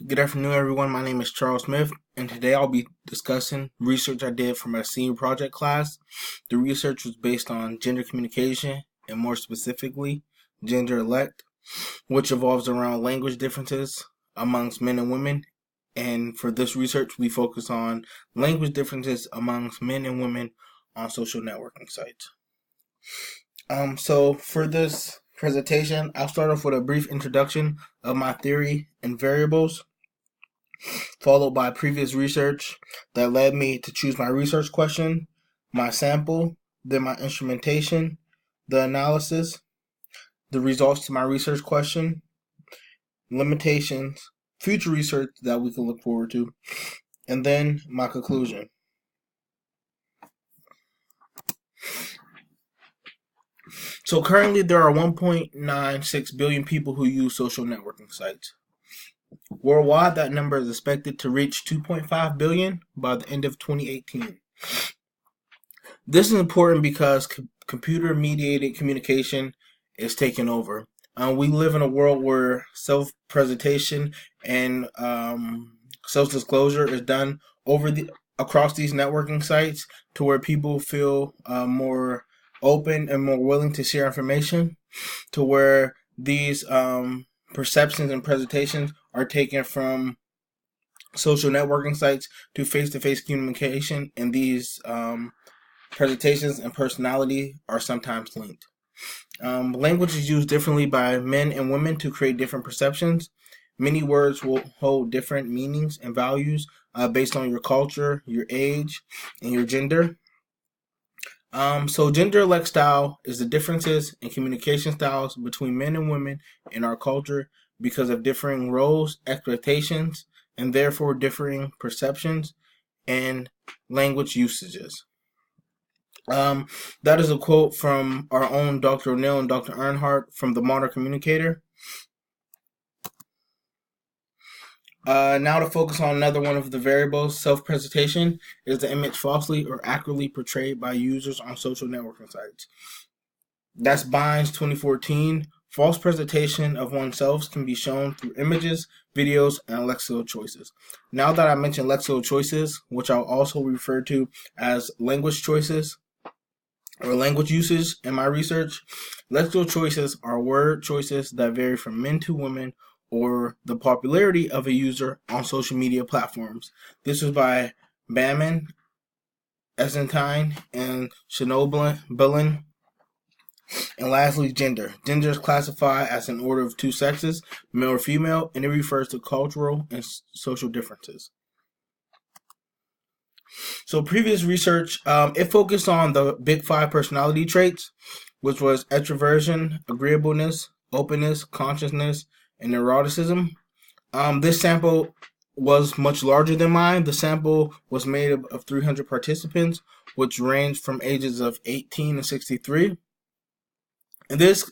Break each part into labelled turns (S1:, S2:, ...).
S1: Good afternoon, everyone. My name is Charles Smith, and today I'll be discussing research I did for my senior project class. The research was based on gender communication, and more specifically, gender elect, which evolves around language differences amongst men and women. And for this research, we focus on language differences amongst men and women on social networking sites. So for this presentation, I'll start off with a brief introduction of my theory and variables, followed by previous research that led me to choose my research question, my sample, then my instrumentation, the analysis, the results to my research question, limitations, future research that we can look forward to, and then my conclusion. So currently there are 1.96 billion people who use social networking sites. Worldwide, that number is expected to reach 2.5 billion by the end of 2018. This is important because computer-mediated communication is taking over. We live in a world where self-presentation and self-disclosure is done across these networking sites, to where people feel more open and more willing to share information, to where these perceptions and presentations are taken from social networking sites to face-to-face communication, and these presentations and personality are sometimes linked. Language is used differently by men and women to create different perceptions. Many words will hold different meanings and values based on your culture, your age, and your gender. So gender elect style is the differences in communication styles between men and women in our culture because of differing roles, expectations, and therefore differing perceptions and language usages. That is a quote from our own Dr. O'Neill and Dr. Earnhardt from the Modern Communicator. Now to focus on another one of the variables, self-presentation is the image falsely or accurately portrayed by users on social networking sites. That's Bynes 2014. False presentation of oneself can be shown through images, videos, and lexical choices. Now that I mentioned lexical choices, which I'll also refer to as language choices or language usage in my research, lexical choices are word choices that vary from men to women or the popularity of a user on social media platforms. This was by Banman, Essentine, and Schnoebelen. And lastly, gender. Gender is classified as an order of two sexes, male or female, and it refers to cultural and social differences. So previous research, it focused on the big five personality traits, which was extroversion, agreeableness, openness, consciousness, and neuroticism. This sample was much larger than mine. The sample was made of 300 participants, which ranged from ages of 18 to 63. And this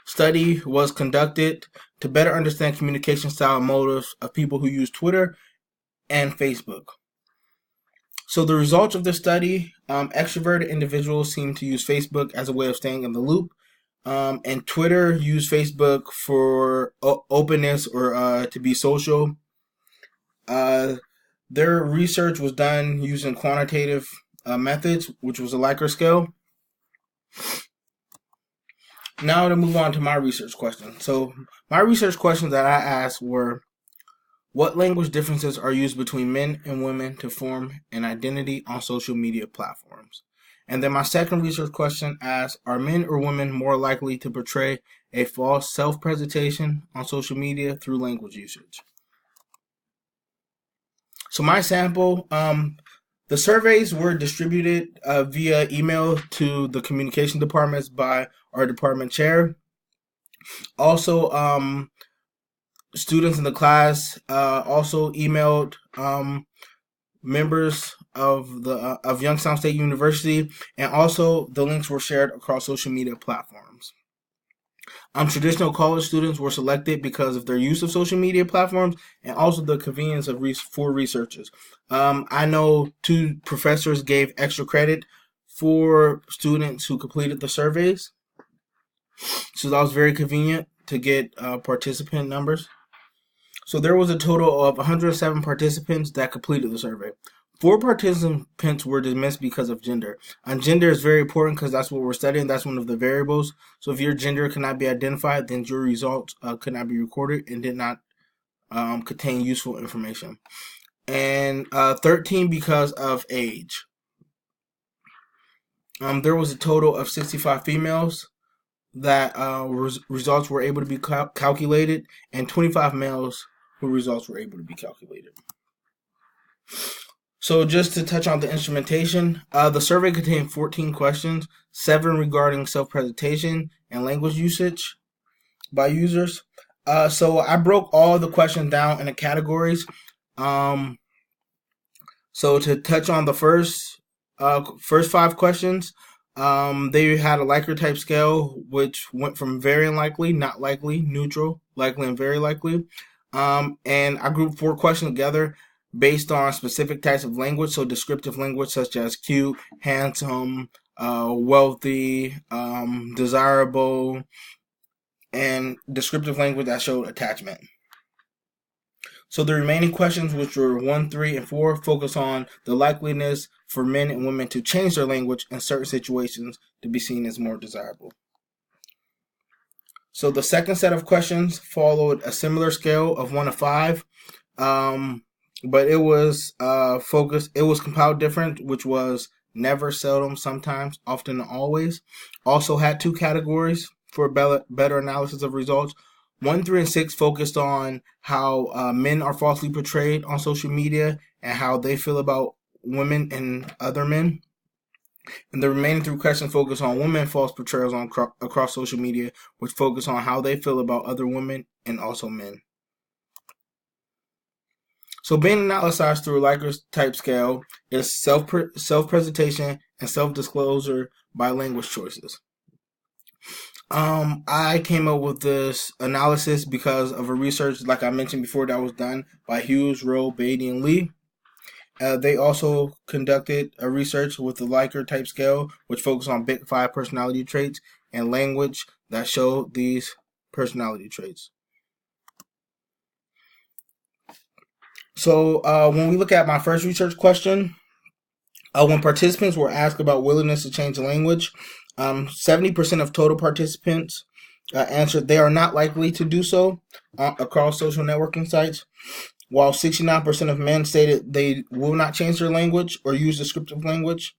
S1: study was conducted to better understand communication style and motives of people who use Twitter and Facebook. So the results of the study, extroverted individuals seem to use Facebook as a way of staying in the loop, and Twitter used Facebook for openness or to be social. Their research was done using quantitative methods, which was a Likert scale. Now to move on to my research question. So my research questions that I asked were, what language differences are used between men and women to form an identity on social media platforms? And then my second research question asked, are men or women more likely to portray a false self-presentation on social media through language usage? So my sample, the surveys were distributed via email to the communication departments by our department chair. Also, students in the class also emailed members of Youngstown State University, and also the links were shared across social media platforms. Traditional college students were selected because of their use of social media platforms and also the convenience of for researchers. I know 2 professors gave extra credit for students who completed the surveys, so that was very convenient to get participant numbers. So there was a total of 107 participants that completed the survey. 4 participants were dismissed because of gender. And gender is very important because that's what we're studying. That's one of the variables. So if your gender cannot be identified, then your results could not be recorded and did not contain useful information. And 13 because of age. There was a total of 65 females that results were able to be calculated, and 25 males who results were able to be calculated. So just to touch on the instrumentation, the survey contained 14 questions, 7 regarding self-presentation and language usage by users. So I broke all the questions down into categories. So to touch on the first 5 questions, they had a Likert type scale, which went from very unlikely, not likely, neutral, likely, and very likely. And I grouped 4 questions together based on specific types of language. So descriptive language such as cute, handsome, wealthy, desirable, and descriptive language that showed attachment. So the remaining questions, which were 1, 3, and 4, focus on the likeliness for men and women to change their language in certain situations to be seen as more desirable. So the second set of questions followed a similar scale of 1 to 5, but it was focused. It was compiled different, which was never, seldom, sometimes, often, and always. Also had 2 categories for better analysis of results. 1, 3, and 6 focused on how men are falsely portrayed on social media and how they feel about women and other men. And the remaining 3 questions focus on women false portrayals across social media, which focus on how they feel about other women and also men. So being analyzed through a Likert type scale is self-presentation and self-disclosure by language choices. I came up with this analysis because of a research, like I mentioned before, that was done by Hughes, Rowe, Beatty, and Lee. They also conducted a research with the Likert type scale, which focused on Big 5 personality traits and language that showed these personality traits. So when we look at my first research question, when participants were asked about willingness to change the language, 70% of total participants answered they are not likely to do so across social networking sites, while 69% of men stated they will not change their language or use descriptive language,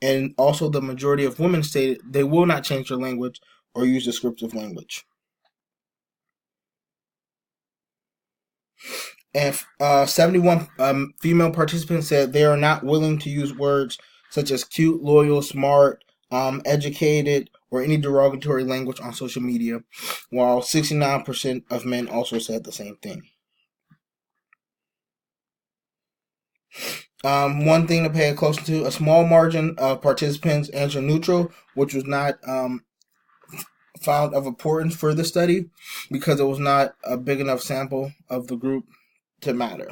S1: and also the majority of women stated they will not change their language or use descriptive language. And 71 female participants said they are not willing to use words such as cute, loyal, smart, educated, or any derogatory language on social media, while 69% of men also said the same thing. One thing to pay close to, a small margin of participants answered neutral, which was not found of importance for the study because it was not a big enough sample of the group to matter.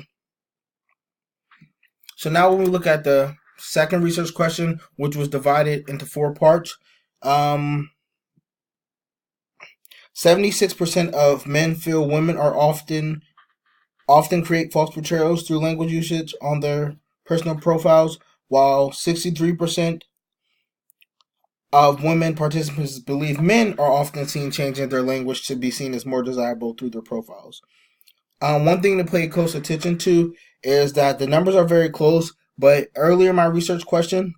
S1: So now when we look at the second research question, which was divided into 4 parts, 76% of men feel women are often create false portrayals through language usage on their personal profiles, while 63% of women participants believe men are often seen changing their language to be seen as more desirable through their profiles. One thing to pay close attention to is that the numbers are very close, but earlier in my research question,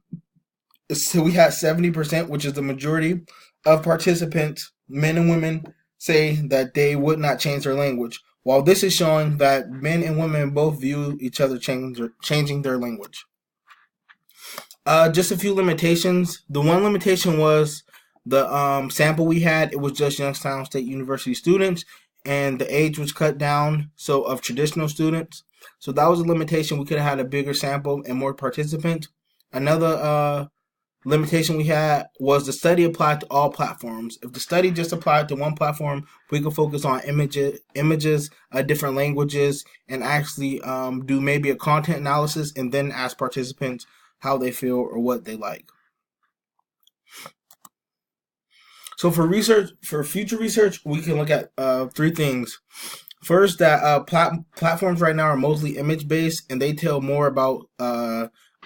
S1: so we had 70%, which is the majority of participants, men and women, say that they would not change their language, while this is showing that men and women both view each other changing their language. Just a few limitations. The one limitation was the sample we had. It was just Youngstown State University students, and the age was cut down so of traditional students. So that was a limitation. We could have had a bigger sample and more participants. Another limitation we had was the study applied to all platforms. If the study just applied to one platform, we could focus on images, different languages, and actually do maybe a content analysis and then ask participants how they feel or what they like. So for future research, we can look at 3 things. First, that platforms right now are mostly image based, and they tell more about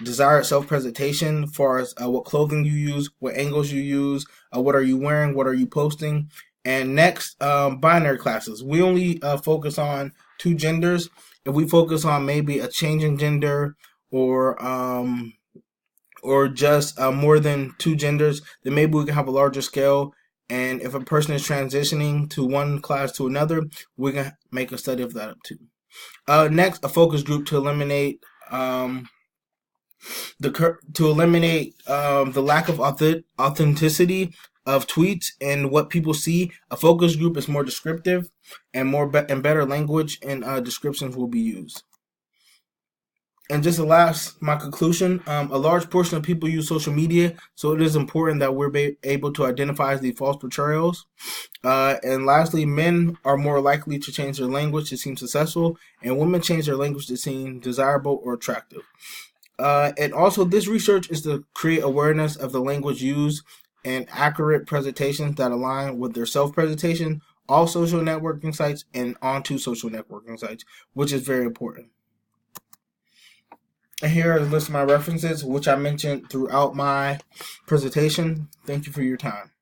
S1: desired self presentation, as far as what clothing you use, what angles you use, what are you wearing, what are you posting. And next, binary classes. We only focus on two genders. If we focus on maybe a change in gender, or just more than two genders, then maybe we can have a larger scale. And if a person is transitioning to one class to another, we can make a study of that up too. Next, a focus group to eliminate the lack of authenticity of tweets and what people see. A focus group is more descriptive, and and better language and descriptions will be used. And just my conclusion, a large portion of people use social media, so it is important that we're able to identify the false portrayals. And lastly, men are more likely to change their language to seem successful, and women change their language to seem desirable or attractive. And also, this research is to create awareness of the language used and accurate presentations that align with their self-presentation, all social networking sites, and onto social networking sites, which is very important. And here are a list of my references, which I mentioned throughout my presentation. Thank you for your time.